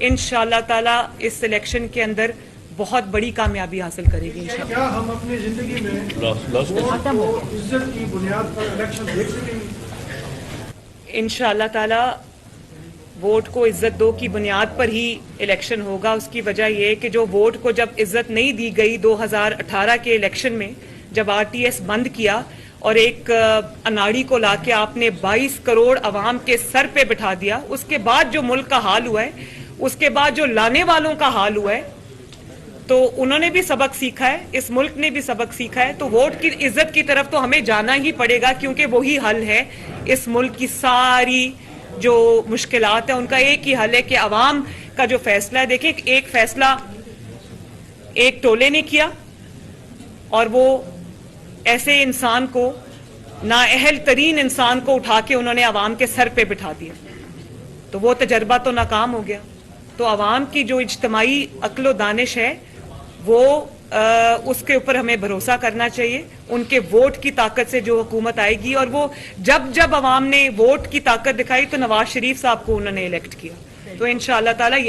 इंशाअल्लाह ताला इस इलेक्शन के अंदर बहुत बड़ी कामयाबी हासिल करेगी इंशाअल्लाह। क्या हम अपनी जिंदगी में वोट को इज्जत की बुनियाद पर इलेक्शन देख सकेंगे? इंशाअल्लाह ताला वोट को इज्जत दो की बुनियाद पर ही इलेक्शन होगा। उसकी वजह यह कि जो वोट को जब इज्जत नहीं दी गई 2018 के इलेक्शन में, जब आरटीएस बंद किया और एक अनाड़ी को लाके आपने 22 करोड़ अवाम के सर पे बिठा दिया, उसके बाद जो मुल्क का हाल हुआ है, उसके बाद जो लाने वालों का हाल हुआ है, तो उन्होंने भी सबक सीखा है, इस मुल्क ने भी सबक सीखा है। तो वोट की इज्जत की तरफ तो हमें जाना ही पड़ेगा, क्योंकि वही हल है इस मुल्क की सारी जो मुश्किलात है, उनका एक ही हल है कि अवाम का जो फैसला है। देखिए, एक फैसला एक टोले ने किया और वो ऐसे इंसान को, नाअहल तरीन इंसान को उठा के उन्होंने अवाम के सर पे बिठा दिया, तो वो तजर्बा तो नाकाम हो गया। तो अवाम की जो इज्तिमाई अक्ल दानिश है वो उसके ऊपर हमें भरोसा करना चाहिए। उनके वोट की ताकत से जो हुकूमत आएगी, और वो जब अवाम ने वोट की ताकत दिखाई तो नवाज शरीफ साहब को उन्होंने इलेक्ट किया, तो इंशाअल्लाह ताला